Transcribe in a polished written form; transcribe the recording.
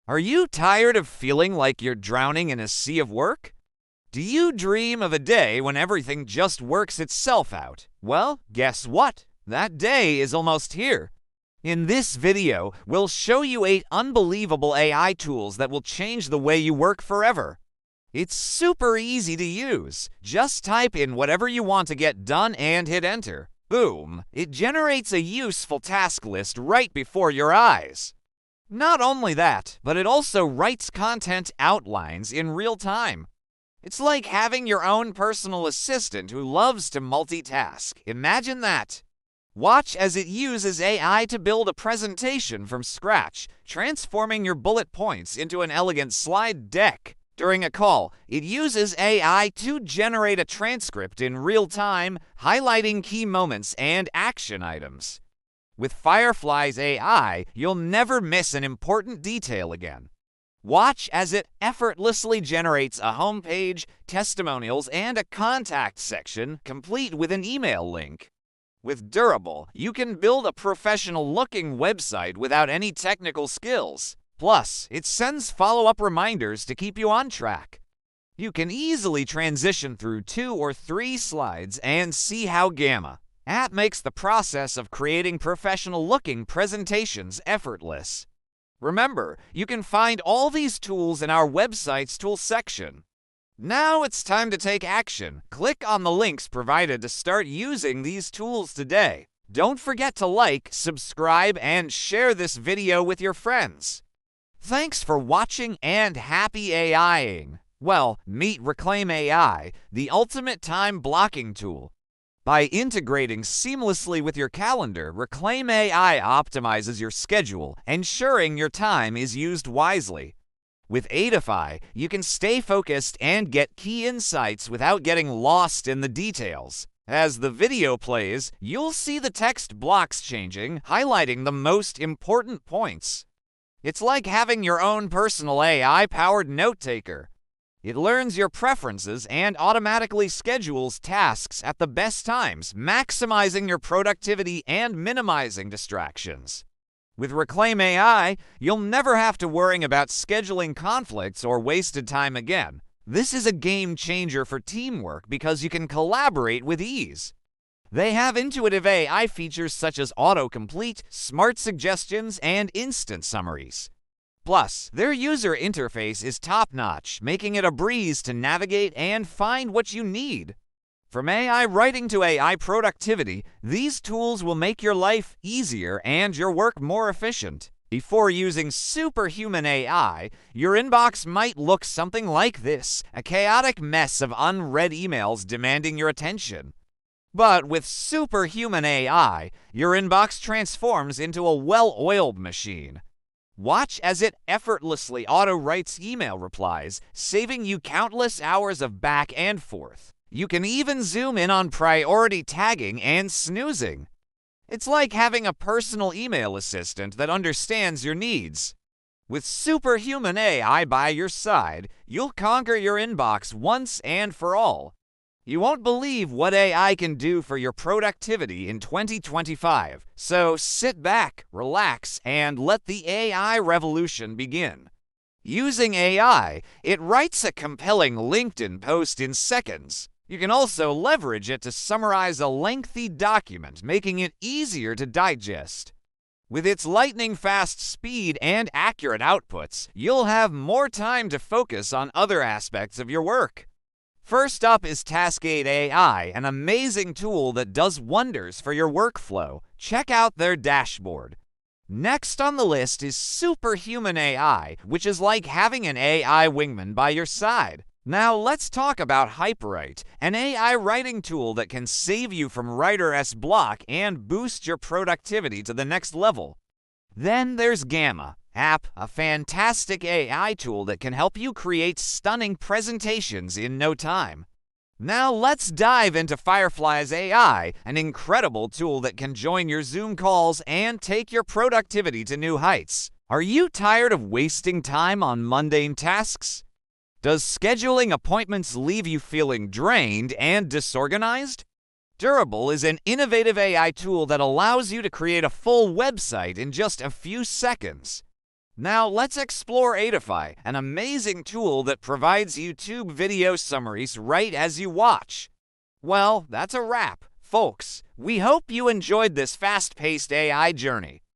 Are you tired of feeling like you're drowning in a sea of work? Do you dream of a day when everything just works itself out? Well, guess what? That day is almost here. In this video, we'll show you 8 unbelievable AI tools that will change the way you work forever. It's super easy to use. Just type in whatever you want to get done and hit enter. Boom! It generates a useful task list right before your eyes. Not only that, but it also writes content outlines in real time. It's like having your own personal assistant who loves to multitask. Imagine that. Watch as it uses AI to build a presentation from scratch, transforming your bullet points into an elegant slide deck. During a call, it uses AI to generate a transcript in real time, highlighting key moments and action items. With Fireflies AI, you'll never miss an important detail again. Watch as it effortlessly generates a homepage, testimonials, and a contact section, complete with an email link. With Durable, you can build a professional-looking website without any technical skills. Plus, it sends follow-up reminders to keep you on track. You can easily transition through 2 or 3 slides and see how Gamma.app makes the process of creating professional-looking presentations effortless. Remember, you can find all these tools in our website's tools section. Now it's time to take action. Click on the links provided to start using these tools today. Don't forget to like, subscribe, and share this video with your friends. Thanks for watching and happy AIing. Well, meet Reclaim AI, the ultimate time blocking tool. By integrating seamlessly with your calendar, Reclaim AI optimizes your schedule, ensuring your time is used wisely. With Eightify, you can stay focused and get key insights without getting lost in the details. As the video plays, you'll see the text blocks changing, highlighting the most important points. It's like having your own personal AI-powered note-taker. It learns your preferences and automatically schedules tasks at the best times, maximizing your productivity and minimizing distractions. With Reclaim AI, you'll never have to worry about scheduling conflicts or wasted time again. This is a game changer for teamwork because you can collaborate with ease. They have intuitive AI features such as autocomplete, smart suggestions, and instant summaries. Plus, their user interface is top-notch, making it a breeze to navigate and find what you need. From AI writing to AI productivity, these tools will make your life easier and your work more efficient. Before using superhuman AI, your inbox might look something like this, a chaotic mess of unread emails demanding your attention. But with superhuman AI, your inbox transforms into a well-oiled machine. Watch as it effortlessly auto-writes email replies, saving you countless hours of back and forth. You can even zoom in on priority tagging and snoozing. It's like having a personal email assistant that understands your needs. With superhuman AI by your side, you'll conquer your inbox once and for all. You won't believe what AI can do for your productivity in 2025, so sit back, relax, and let the AI revolution begin. Using AI, it writes a compelling LinkedIn post in seconds. You can also leverage it to summarize a lengthy document, making it easier to digest. With its lightning-fast speed and accurate outputs, you'll have more time to focus on other aspects of your work. First up is Taskade AI, an amazing tool that does wonders for your workflow. Check out their dashboard. Next on the list is Superhuman AI, which is like having an AI wingman by your side. Now let's talk about HyperWrite, an AI writing tool that can save you from writer's block and boost your productivity to the next level. Then there's Gamma.app, a fantastic AI tool that can help you create stunning presentations in no time. Now let's dive into Fireflies AI, an incredible tool that can join your Zoom calls and take your productivity to new heights. Are you tired of wasting time on mundane tasks? Does scheduling appointments leave you feeling drained and disorganized? Durable is an innovative AI tool that allows you to create a full website in just a few seconds. Now let's explore Eightify, an amazing tool that provides YouTube video summaries right as you watch. Well, that's a wrap, folks. We hope you enjoyed this fast-paced AI journey.